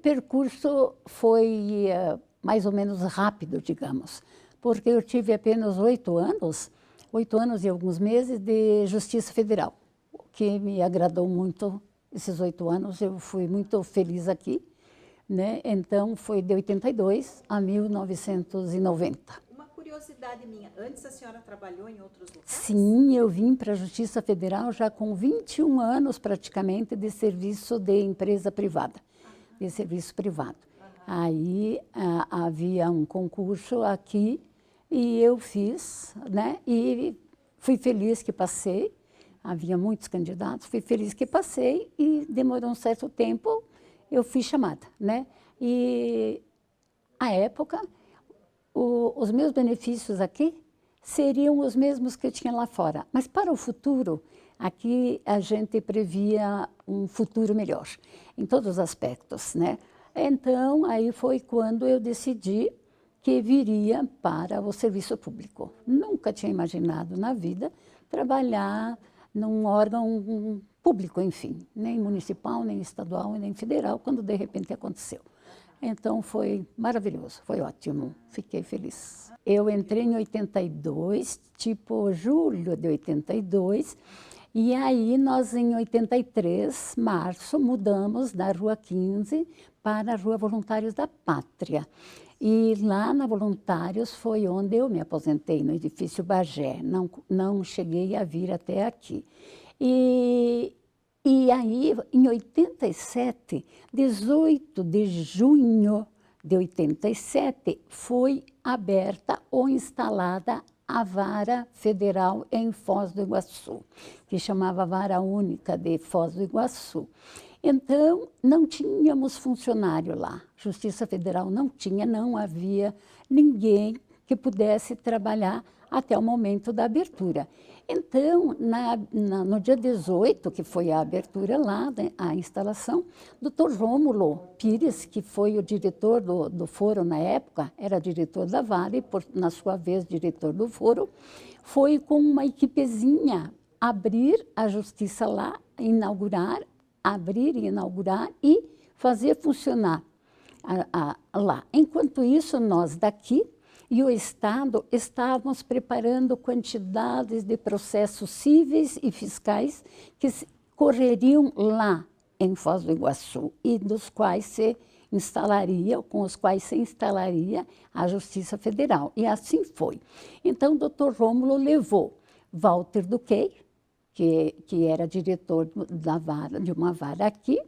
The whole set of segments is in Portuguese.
percurso foi mais ou menos rápido, digamos, porque eu tive apenas 8 anos e alguns meses de Justiça Federal, o que me agradou muito esses 8 anos, eu fui muito feliz aqui, né? Então foi de 82 a 1990. Uma curiosidade minha, antes a senhora trabalhou em outros lugares? Sim, eu vim para a Justiça Federal já com 21 anos praticamente de serviço de empresa privada, de serviço privado. Aí havia um concurso aqui e eu fiz, né? E fui feliz que passei. Havia muitos candidatos, fui feliz que passei e demorou um certo tempo, eu fui chamada, né? E à época, os meus benefícios aqui seriam os mesmos que eu tinha lá fora. Mas para o futuro, aqui a gente previa um futuro melhor, em todos os aspectos, né? Então, aí foi quando eu decidi que viria para o serviço público. Nunca tinha imaginado na vida trabalhar num órgão público, enfim, nem municipal, nem estadual, nem federal, quando de repente aconteceu. Então foi maravilhoso, foi ótimo, fiquei feliz. Eu entrei em 82, tipo julho de 82, e aí nós em 83, março, mudamos da Rua 15 para a Rua Voluntários da Pátria. E lá na Voluntários foi onde eu me aposentei, no edifício Bagé, não cheguei a vir até aqui. E aí, em 87, 18 de junho de 87, foi aberta ou instalada a Vara Federal em Foz do Iguaçu, que chamava Vara Única de Foz do Iguaçu. Então, não tínhamos funcionário lá. Justiça Federal não tinha, não havia ninguém que pudesse trabalhar até o momento da abertura. Então, no dia 18, que foi a abertura lá, né, a instalação, Dr. Rômulo Pires, que foi o diretor do foro na época, era diretor da Vara e, na sua vez, diretor do foro, foi com uma equipezinha abrir a justiça lá, abrir e inaugurar e fazer funcionar lá. Enquanto isso, nós daqui e o Estado estávamos preparando quantidades de processos cíveis e fiscais que correriam lá em Foz do Iguaçu e com os quais se instalaria a Justiça Federal. E assim foi. Então, o Dr. Rômulo levou Walter Duquey, que era diretor de uma vara aqui,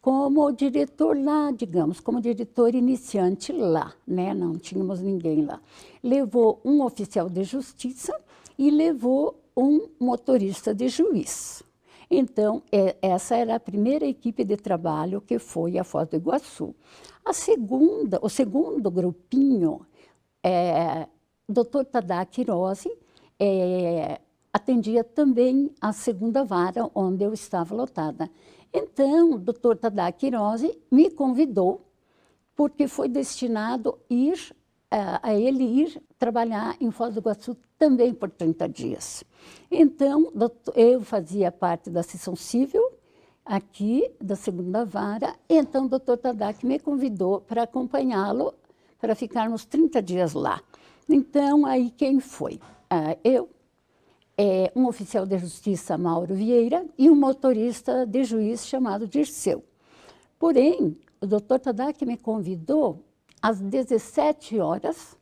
como diretor lá, digamos, como diretor iniciante lá, né? Não tínhamos ninguém lá. Levou um oficial de justiça e levou um motorista de juiz. Então, essa era a primeira equipe de trabalho que foi a Foz do Iguaçu. O segundo grupinho, Dr. Tadá Quirose, atendia também a segunda vara, onde eu estava lotada. Então, o doutor Tadá Quirose me convidou, porque foi destinado a ele ir trabalhar em Foz do Iguaçu também por 30 dias. Então, eu fazia parte da seção civil, aqui, da segunda vara, então o doutor Tadá me convidou para acompanhá-lo, para ficarmos 30 dias lá. Então, aí quem foi? Eu, um oficial de justiça, Mauro Vieira, e um motorista de juiz chamado Dirceu. Porém, o doutor Tadá me convidou às 17 horas,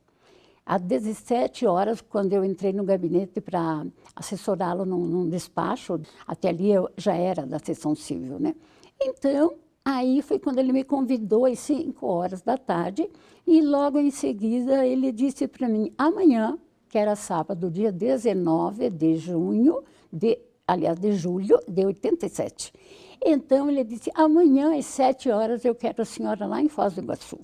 quando eu entrei no gabinete para assessorá-lo num despacho, até ali eu já era da seção civil, né? Então, aí foi quando ele me convidou às 5 horas da tarde, e logo em seguida ele disse para mim, amanhã, que era sábado, dia 19 de julho de 87. Então, ele disse, amanhã às 7 horas eu quero a senhora lá em Foz do Iguaçu.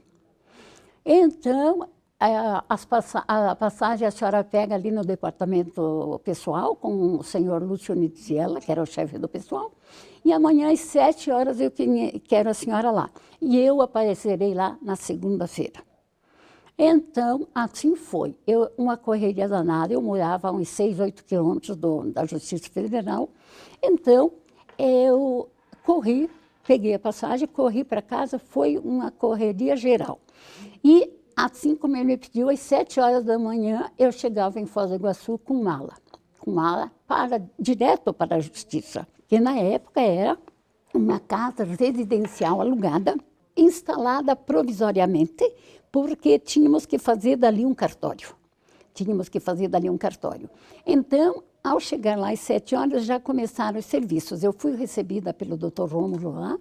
Então, a passagem a senhora pega ali no departamento pessoal com o senhor Lúcio Niziella, que era o chefe do pessoal, e amanhã às 7 horas eu quero a senhora lá. E eu aparecerei lá na segunda-feira. Então, assim foi. Uma correria danada, eu morava a uns 6, 8 quilômetros da Justiça Federal. Então, eu corri peguei a passagem, corri para casa, foi uma correria geral. E assim como ele me pediu, às 7 horas da manhã, eu chegava em Foz do Iguaçu com mala direto para a Justiça, que na época era uma casa residencial alugada, instalada provisoriamente, porque tínhamos que fazer dali um cartório. Então, ao chegar lá às 7 horas, já começaram os serviços. Eu fui recebida pelo Dr. Rômulo lá,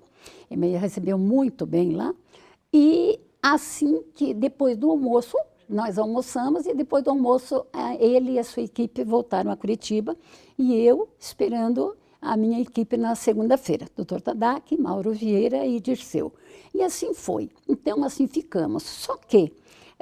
ele me recebeu muito bem lá, e assim que, depois do almoço, nós almoçamos, e depois do almoço, ele e a sua equipe voltaram a Curitiba, e eu esperando a minha equipe na segunda-feira, Dr. Tadac, Mauro Vieira e Dirceu. E assim foi. Então, assim ficamos. Só que,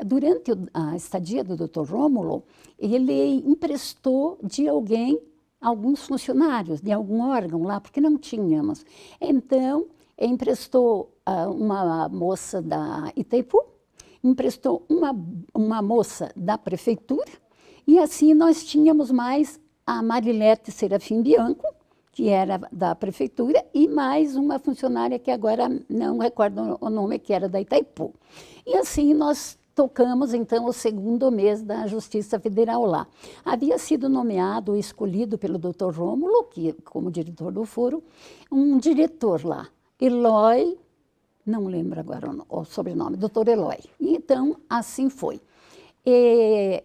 durante a estadia do Dr. Rômulo, ele emprestou de alguém, alguns funcionários de algum órgão lá, porque não tínhamos. Então, emprestou uma moça da Itaipu, emprestou uma moça da prefeitura, e assim nós tínhamos mais a Marilete Serafim Bianco, que era da prefeitura, e mais uma funcionária que agora não recordo o nome, que era da Itaipu. E assim nós tocamos, então, o segundo mês da Justiça Federal lá. Havia sido nomeado, escolhido pelo Dr. Rômulo, que, como diretor do foro, um diretor lá, Eloy, não lembro agora o sobrenome, Dr. Eloy. E então, assim foi. E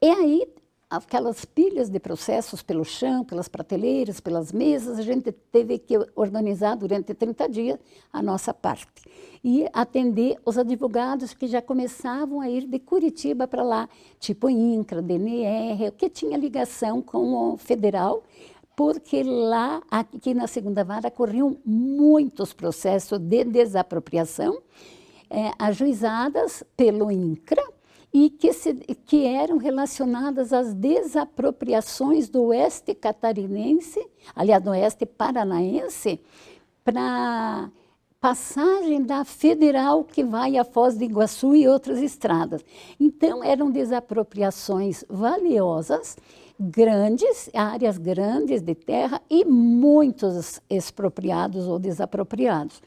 aí, aquelas pilhas de processos pelo chão, pelas prateleiras, pelas mesas, a gente teve que organizar durante 30 dias a nossa parte. E atender os advogados que já começavam a ir de Curitiba para lá, tipo INCRA, DNR, que tinha ligação com o federal, porque lá, aqui na segunda vara, corriam muitos processos de desapropriação, ajuizadas pelo INCRA, e que eram relacionadas às desapropriações do oeste catarinense, aliás, do oeste paranaense, para passagem da federal que vai a Foz do Iguaçu e outras estradas. Então, eram desapropriações valiosas, grandes, áreas grandes de terra e muitos expropriados ou desapropriados.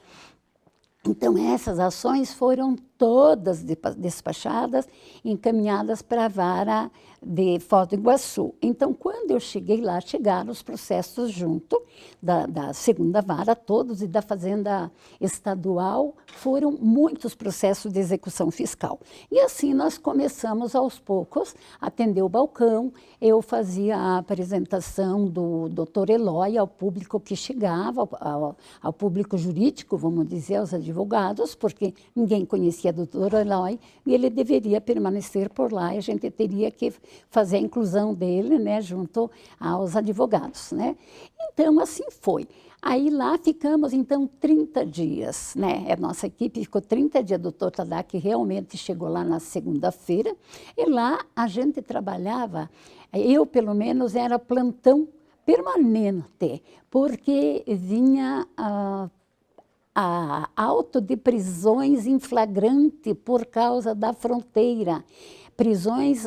Então, essas ações foram todas despachadas, encaminhadas para a vara de Foz do Iguaçu. Então, quando eu cheguei lá, chegaram os processos junto da segunda vara, todos, e da Fazenda Estadual, foram muitos processos de execução fiscal. E assim nós começamos aos poucos a atender o balcão. Eu fazia a apresentação do Dr. Eloy ao público que chegava, ao público jurídico, vamos dizer, aos advogados, porque ninguém conhecia o Dr. Eloy, e ele deveria permanecer por lá, e a gente teria que fazer a inclusão dele, né, junto aos advogados, né. Então, assim foi. Aí lá ficamos, então, 30 dias, né, a nossa equipe ficou 30 dias, o Dr. Tadac realmente chegou lá na segunda-feira, e lá a gente trabalhava, eu pelo menos era plantão permanente, porque vinha a auto de prisões em flagrante por causa da fronteira. Prisões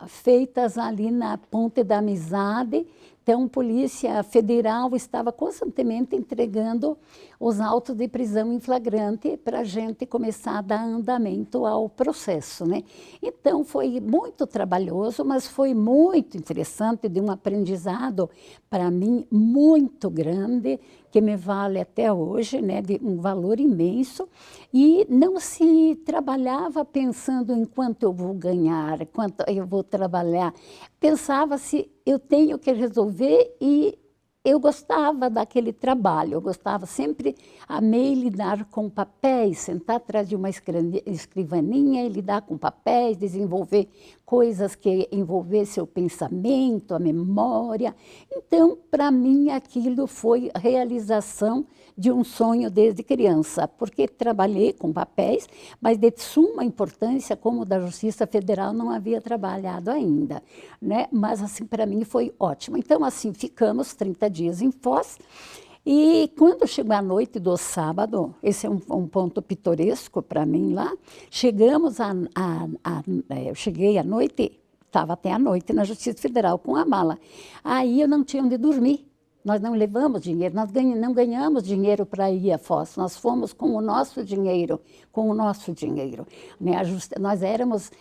feitas ali na Ponte da Amizade. Então, a Polícia Federal estava constantemente entregando os autos de prisão em flagrante para a gente começar a dar andamento ao processo, né? Então, foi muito trabalhoso, mas foi muito interessante, de um aprendizado, para mim, muito grande, que me vale até hoje, né, de um valor imenso, e não se trabalhava pensando em quanto eu vou ganhar, quanto eu vou trabalhar. Pensava-se, eu tenho que resolver, e eu gostava daquele trabalho, eu gostava sempre, amei lidar com papéis, sentar atrás de uma escrivaninha e lidar com papéis, desenvolver coisas que envolvessem o pensamento, a memória. Então, para mim, aquilo foi a realização de um sonho desde criança, porque trabalhei com papéis, mas de suma importância, como o da Justiça Federal não havia trabalhado ainda, né? Mas, assim, para mim foi ótimo. Então, assim, ficamos 30 dias em Foz, e quando chegou a noite do sábado, esse é um ponto pitoresco para mim lá, eu cheguei à noite, estava até à noite na Justiça Federal com a mala. Aí eu não tinha onde dormir, Nós não levamos dinheiro, nós não ganhamos dinheiro para ir a Foz, nós fomos com o nosso dinheiro, né? Nós éramos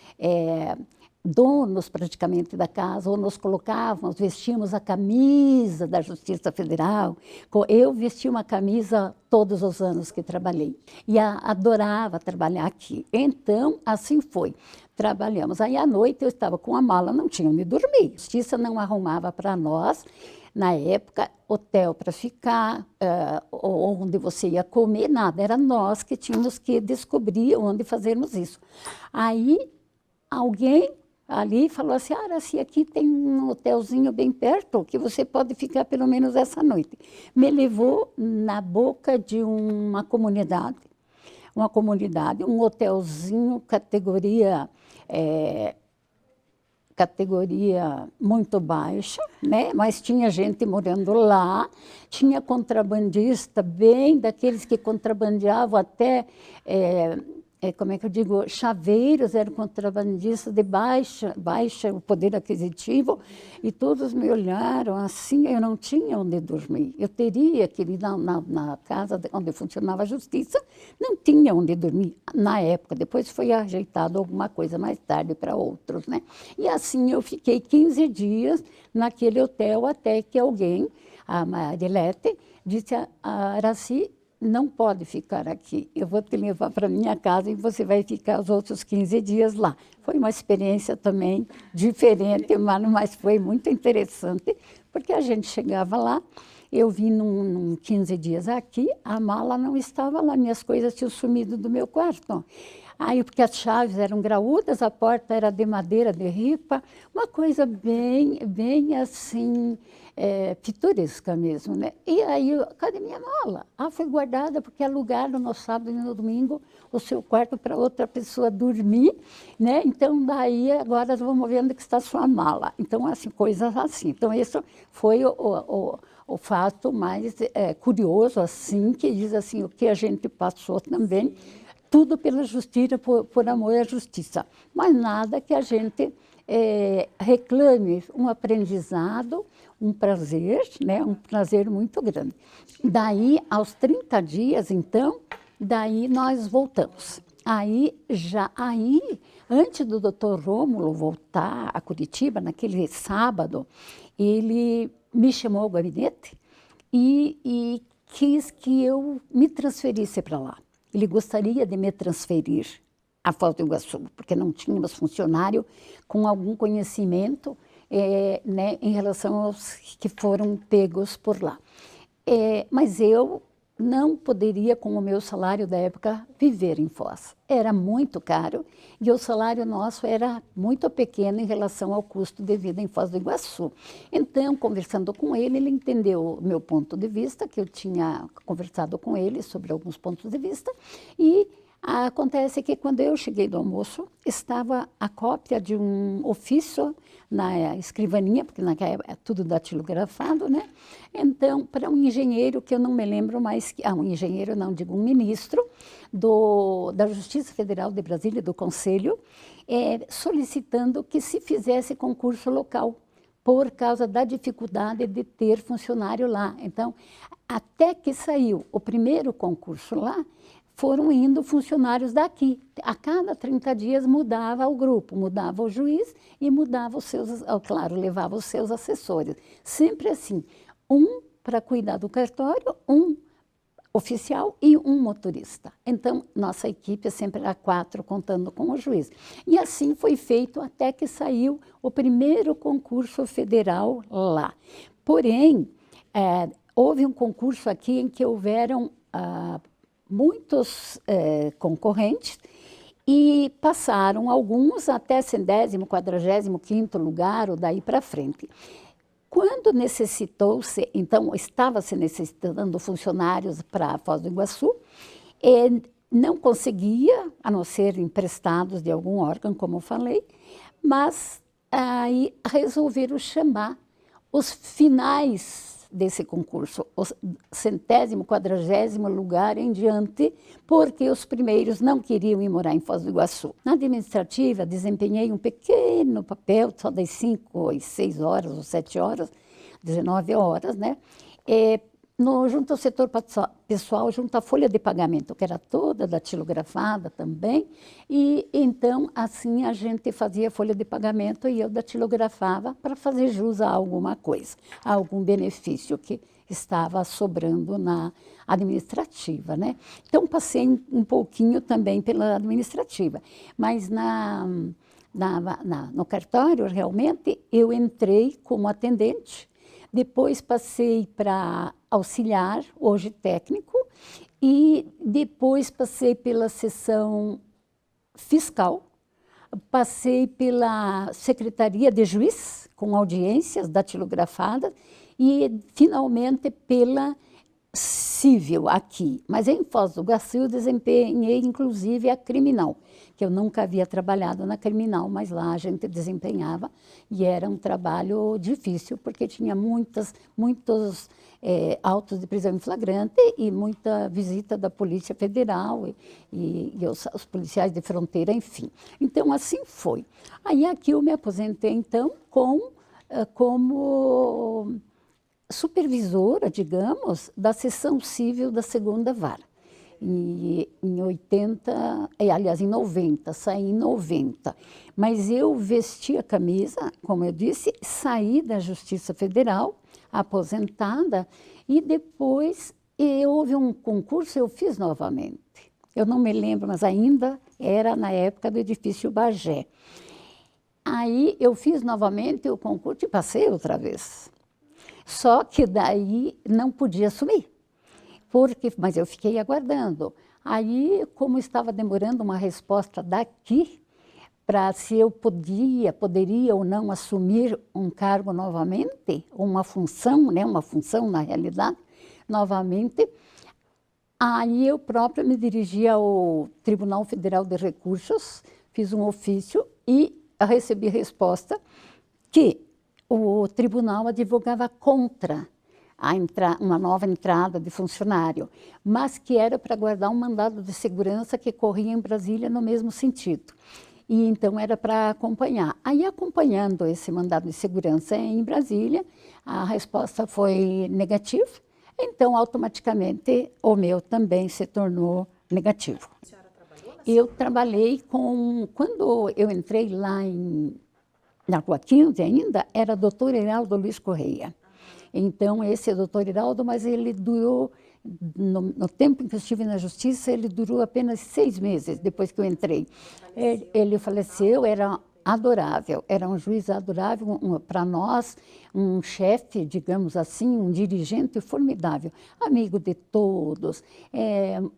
donos praticamente da casa, ou nos colocávamos, vestíamos a camisa da Justiça Federal. Eu vesti uma camisa todos os anos que trabalhei e adorava trabalhar aqui. Então, assim foi. Trabalhamos. Aí à noite eu estava com a mala, não tinha onde dormir. A Justiça não arrumava para nós, na época, hotel para ficar, onde você ia comer, nada. Era nós que tínhamos que descobrir onde fazermos isso. Aí alguém ali falou assim, se aqui tem um hotelzinho bem perto, que você pode ficar pelo menos essa noite. Me levou na boca de uma comunidade, um hotelzinho categoria muito baixa, né? Mas tinha gente morando lá, tinha contrabandista, bem daqueles que contrabandeavam até, como é que eu digo, chaveiros, eram contrabandistas de baixa o poder aquisitivo, e todos me olharam assim, eu não tinha onde dormir. Eu teria que ir na casa onde funcionava a justiça, não tinha onde dormir na época, depois foi ajeitado alguma coisa mais tarde para outros, né? E assim eu fiquei 15 dias naquele hotel até que alguém, a Marilete, disse a Araci, não pode ficar aqui, eu vou te levar para minha casa e você vai ficar os outros 15 dias lá. Foi uma experiência também diferente, mas foi muito interessante, porque a gente chegava lá, eu vim num 15 dias aqui, a mala não estava lá, minhas coisas tinham sumido do meu quarto. Aí, porque as chaves eram graúdas, a porta era de madeira, de ripa, uma coisa bem assim, pitoresca mesmo, né? E aí, cadê minha mala? Foi guardada porque alugaram no sábado e no domingo o seu quarto para outra pessoa dormir, né? Então, daí, agora vamos ver onde que está a sua mala. Então, assim, coisas assim. Então, isso foi o fato mais curioso, assim, que diz assim, o que a gente passou também, tudo pela justiça, por amor à justiça. Mas nada que a gente reclame, um aprendizado, um prazer, né? Um prazer muito grande. Daí, aos 30 dias, então, daí nós voltamos. Aí, antes do doutor Rômulo voltar a Curitiba, naquele sábado, ele me chamou ao gabinete e quis que eu me transferisse para lá. Ele gostaria de me transferir a Foz do Iguaçu, porque não tínhamos funcionário com algum conhecimento né, em relação aos que foram pegos por lá. Mas eu não poderia, com o meu salário da época, viver em Foz. Era muito caro e o salário nosso era muito pequeno em relação ao custo de vida em Foz do Iguaçu. Então, conversando com ele, ele entendeu o meu ponto de vista, que eu tinha conversado com ele sobre alguns pontos de vista, e acontece que quando eu cheguei do almoço, estava a cópia de um ofício na escrivaninha, porque naquela época é tudo datilografado, né? Então, para um engenheiro, que eu não me lembro mais, um engenheiro não, digo um ministro da Justiça Federal de Brasília, do Conselho, solicitando que se fizesse concurso local, por causa da dificuldade de ter funcionário lá. Então, até que saiu o primeiro concurso lá, foram indo funcionários daqui. A cada 30 dias mudava o grupo, mudava o juiz e mudava os seus, claro, levava os seus assessores. Sempre assim, um para cuidar do cartório, um oficial e um motorista. Então, nossa equipe sempre era 4, contando com o juiz. E assim foi feito até que saiu o primeiro concurso federal lá. Porém, houve um concurso aqui em que houveram muitos concorrentes e passaram alguns até 100º, 45º lugar ou daí para frente. Quando necessitou-se, então estava-se necessitando funcionários para Foz do Iguaçu, não conseguia, a não ser emprestados de algum órgão, como eu falei, mas aí resolveram chamar os finais desse concurso, o 100º, 40º lugar em diante, porque os primeiros não queriam ir morar em Foz do Iguaçu. Na administrativa, desempenhei um pequeno papel, só das 5 às 6 horas ou 7 horas, 19 horas, né? Junto ao setor pessoal, junto à folha de pagamento, que era toda datilografada também, e então, assim, a gente fazia folha de pagamento e eu datilografava para fazer jus a alguma coisa, a algum benefício que estava sobrando na administrativa, né? Então, passei um pouquinho também pela administrativa, mas no cartório, realmente, eu entrei como atendente. Depois passei para auxiliar, hoje técnico, e depois passei pela seção fiscal, passei pela secretaria de juiz, com audiências datilografadas, e finalmente pela civil aqui. Mas em Foz do Iguaçu eu desempenhei inclusive a criminal, que eu nunca havia trabalhado na criminal, mas lá a gente desempenhava e era um trabalho difícil, porque tinha muitos autos de prisão em flagrante e muita visita da Polícia Federal e os policiais de fronteira, enfim. Então, assim foi. Aí aqui eu me aposentei, então, como supervisora, digamos, da seção civil da 2ª Vara. Em 90, saí em 90. Mas eu vesti a camisa, como eu disse, saí da Justiça Federal, aposentada, e depois houve um concurso, eu fiz novamente. Eu não me lembro, mas ainda era na época do edifício Bagé. Aí eu fiz novamente o concurso e passei outra vez. Só que daí não podia assumir, mas eu fiquei aguardando. Aí, como estava demorando uma resposta daqui, para se eu poderia ou não assumir um cargo novamente, uma função, né, uma função na realidade, novamente, aí eu própria me dirigi ao Tribunal Federal de Recursos, fiz um ofício e recebi resposta que o tribunal advogava contra uma nova entrada de funcionário, mas que era para guardar um mandado de segurança que corria em Brasília no mesmo sentido. E então era para acompanhar. Aí, acompanhando esse mandado de segurança em Brasília, a resposta foi negativa, então automaticamente o meu também se tornou negativo. A senhora trabalhou Eu trabalhei quando eu entrei lá na Rua 15 ainda, era doutor Heraldo Luiz Correia. Então, esse é doutor Heraldo, mas ele durou, no tempo em que eu estive na Justiça, ele durou apenas 6 meses depois que eu entrei. Ele faleceu, era adorável, era um juiz adorável, para nós, um chefe, digamos assim, um dirigente formidável, amigo de todos,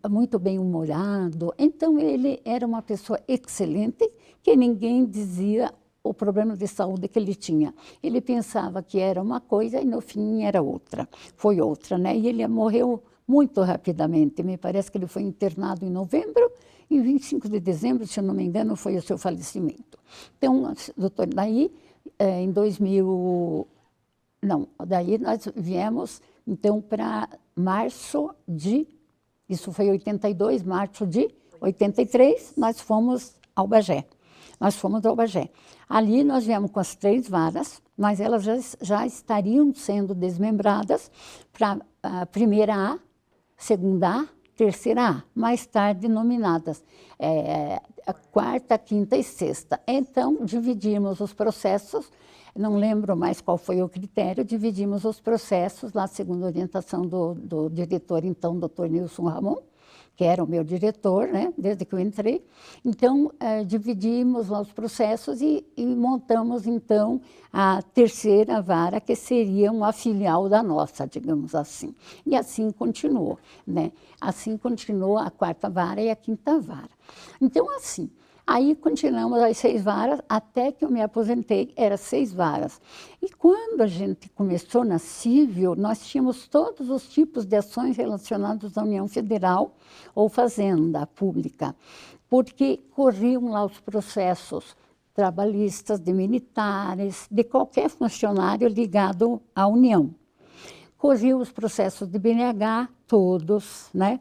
muito bem-humorado. Então, ele era uma pessoa excelente, que ninguém dizia o problema de saúde que ele tinha. Ele pensava que era uma coisa e no fim era outra. Foi outra, né? E ele morreu muito rapidamente. Me parece que ele foi internado em novembro e em 25 de dezembro, se eu não me engano, foi o seu falecimento. Então, doutor, daí em 2000... Não, daí nós viemos então para março de... Isso foi 82, março de 83, nós fomos ao Bagé. Ali nós viemos com as 3 varas, mas elas já estariam sendo desmembradas para a 1ª A, 2ª A, 3ª A, mais tarde nominadas, a 4ª, 5ª e 6ª. Então, dividimos os processos, não lembro mais qual foi o critério, dividimos os processos, lá segundo a orientação do diretor, então, doutor Nilson Ramon, que era o meu diretor, né, desde que eu entrei. Então, dividimos lá os processos e montamos, então, a 3ª Vara, que seria uma filial da nossa, digamos assim. E assim continuou, né? Assim continuou a 4ª Vara e a 5ª Vara. Então, assim, aí continuamos as 6 varas, até que eu me aposentei, era 6 varas. E quando a gente começou na civil, nós tínhamos todos os tipos de ações relacionadas à União Federal ou Fazenda Pública, porque corriam lá os processos trabalhistas, de militares, de qualquer funcionário ligado à União. Corriam os processos de BNH, todos, né?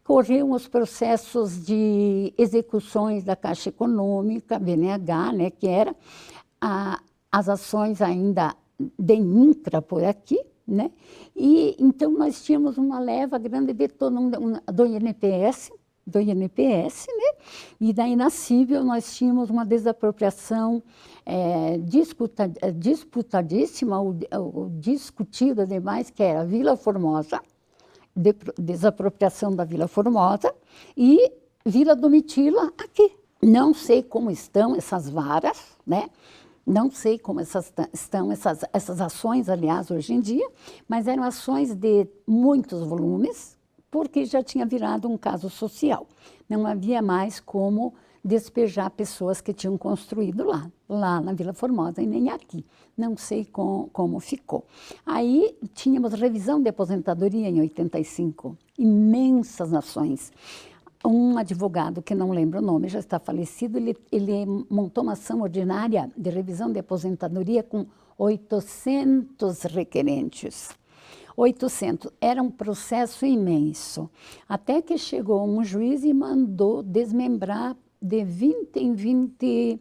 Corriam os processos de execuções da Caixa Econômica, BNH, né, que era as ações ainda de INCRA por aqui, né? E então nós tínhamos uma leva grande de do INPS, né? E daí na Cível nós tínhamos uma desapropriação disputadíssima, ou discutida demais, que era a Vila Formosa, desapropriação da Vila Formosa, e Vila Domitila aqui. Não sei como estão essas varas, né? Não sei como estão essas ações, aliás, hoje em dia, mas eram ações de muitos volumes, porque já tinha virado um caso social. Não havia mais como despejar pessoas que tinham construído lá na Vila Formosa, e nem aqui. Não sei como ficou. Aí tínhamos revisão de aposentadoria em 85, imensas ações. Um advogado, que não lembro o nome, já está falecido, ele montou uma ação ordinária de revisão de aposentadoria com 800 requerentes. 800, era um processo imenso. Até que chegou um juiz e mandou desmembrar de 20 em 20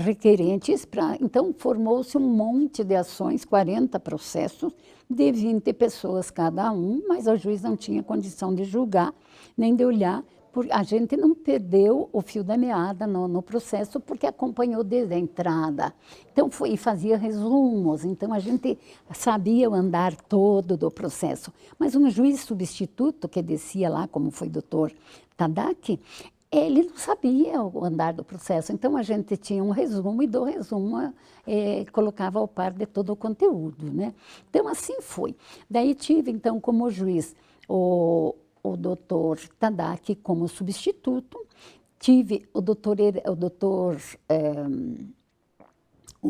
requerentes. Então, formou-se um monte de ações, 40 processos, de 20 pessoas cada um, mas o juiz não tinha condição de julgar, nem de olhar. A gente não perdeu o fio da meada no processo, porque acompanhou desde a entrada. Então, e fazia resumos, então a gente sabia o andar todo do processo. Mas um juiz substituto que descia lá, como foi o doutor Tadaki, ele não sabia o andar do processo. Então, a gente tinha um resumo, e do resumo colocava ao par de todo o conteúdo, né? Então, assim foi. Daí tive, então, como juiz, o doutor Tadaki como substituto, tive o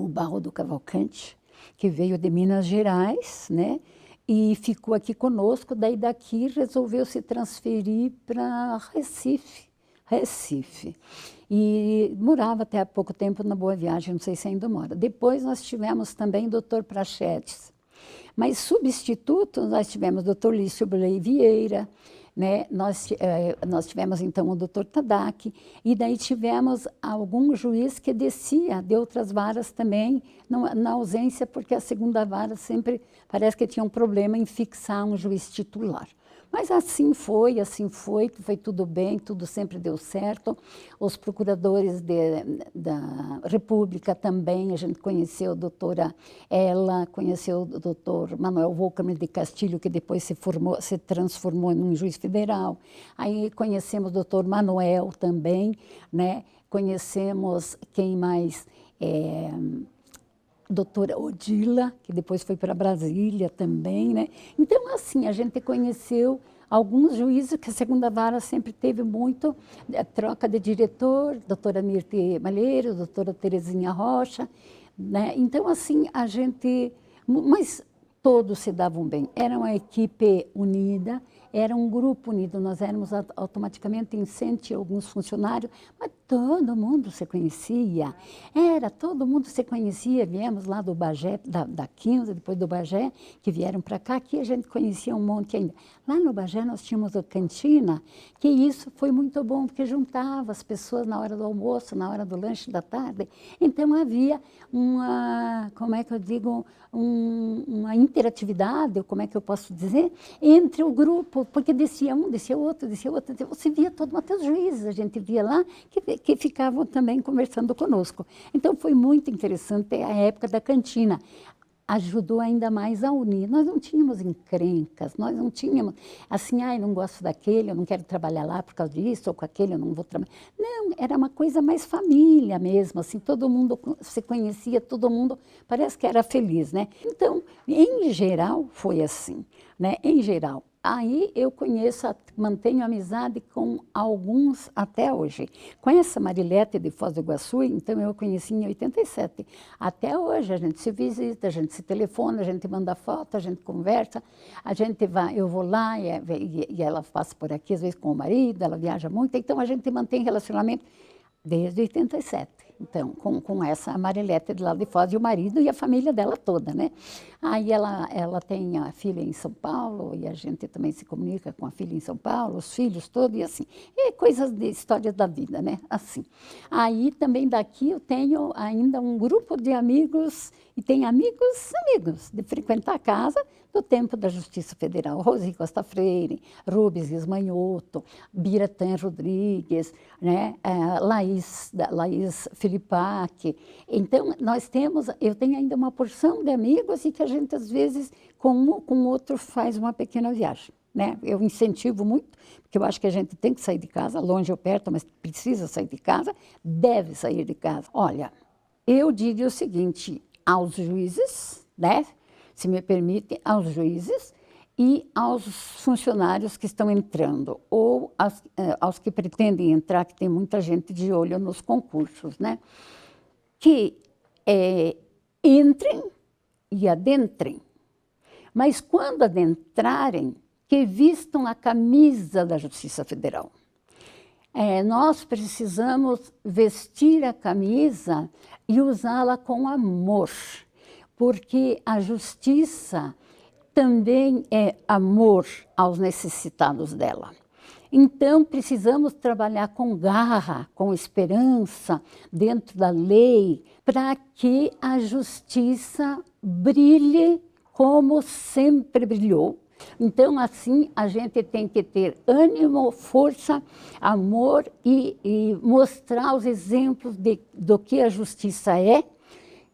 Barro do Cavalcante, que veio de Minas Gerais, né? E ficou aqui conosco, daí daqui resolveu se transferir para Recife. E morava até há pouco tempo na Boa Viagem, não sei se ainda mora. Depois nós tivemos também o doutor Prachetes. Mas substitutos, nós tivemos o doutor Lício Blei Vieira, né? Nós tivemos então o doutor Tadaki, e daí tivemos algum juiz que descia de outras varas também, na ausência, porque a segunda vara sempre parece que tinha um problema em fixar um juiz titular. Mas assim foi tudo bem, tudo sempre deu certo. Os procuradores da República também, a gente conheceu a doutora Ela, conheceu o doutor Manuel Volcame de Castilho, que depois se transformou em um juiz federal. Aí conhecemos o doutor Manuel também, né? Conhecemos quem mais? Doutora Odila, que depois foi para Brasília também, né? Então, assim, a gente conheceu alguns juízes, que a segunda vara sempre teve muito troca de diretor, doutora Mirte Malheiro, doutora Terezinha Rocha, né? Então, assim, mas todos se davam bem. Era uma equipe unida, era um grupo unido, nós éramos automaticamente em 100 e alguns funcionários, mas todo mundo se conhecia, todo mundo se conhecia. Viemos lá do Bagé, da 15, depois do Bagé, que vieram para cá, aqui a gente conhecia um monte ainda. Lá no Bagé nós tínhamos a cantina, que isso foi muito bom, porque juntava as pessoas na hora do almoço, na hora do lanche da tarde. Então havia uma, como é que eu digo, uma interatividade, como é que eu posso dizer, entre o grupo, porque descia um, descia outro, você via até os juízes, a gente via lá, que ficavam também conversando conosco. Então foi muito interessante a época da cantina. Ajudou ainda mais a unir. Nós não tínhamos encrencas, nós não tínhamos assim, eu não gosto daquele, eu não quero trabalhar lá por causa disso, ou com aquele eu não vou trabalhar. Não, era uma coisa mais família mesmo, assim, todo mundo se conhecia, todo mundo parece que era feliz, né? Então, em geral, foi assim, né? Em geral. Aí eu mantenho amizade com alguns até hoje. Com essa Marilete de Foz do Iguaçu, então eu conheci em 87. Até hoje a gente se visita, a gente se telefona, a gente manda foto, a gente conversa, eu vou lá e ela passa por aqui, às vezes com o marido, ela viaja muito, então a gente mantém relacionamento desde 87. Então, com essa Marilete de lá de Foz, e o marido e a família dela toda, né? Aí ela tem a filha em São Paulo, e a gente também se comunica com a filha em São Paulo, os filhos todos, e assim. E coisas de histórias da vida, né? Assim. Aí também daqui eu tenho ainda um grupo de amigos, e tem amigos, de frequentar a casa, do tempo da Justiça Federal. Rosi Costa Freire, Rubens Ismanhoto, Biratã Rodrigues, né? Laís Filipac. Então, eu tenho ainda uma porção de amigos e que a gente, às vezes, com um com o outro, faz uma pequena viagem. Né? Eu incentivo muito, porque eu acho que a gente tem que sair de casa, longe ou perto, mas precisa sair de casa, deve sair de casa. Olha, eu diria o seguinte, aos juízes, né? Se me permite, aos juízes e aos funcionários que estão entrando, ou aos que pretendem entrar, que tem muita gente de olho nos concursos, né? Que entrem e adentrem, mas quando adentrarem, que vistam a camisa da Justiça Federal. Nós precisamos vestir a camisa e usá-la com amor, porque a justiça também é amor aos necessitados dela. Então, precisamos trabalhar com garra, com esperança, dentro da lei, para que a justiça brilhe como sempre brilhou. Então, assim, a gente tem que ter ânimo, força, amor e mostrar os exemplos do que a justiça é,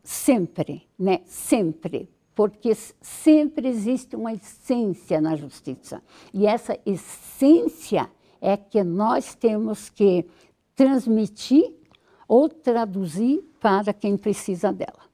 sempre, né? Sempre. Porque sempre existe uma essência na justiça. E essa essência é que nós temos que transmitir ou traduzir para quem precisa dela.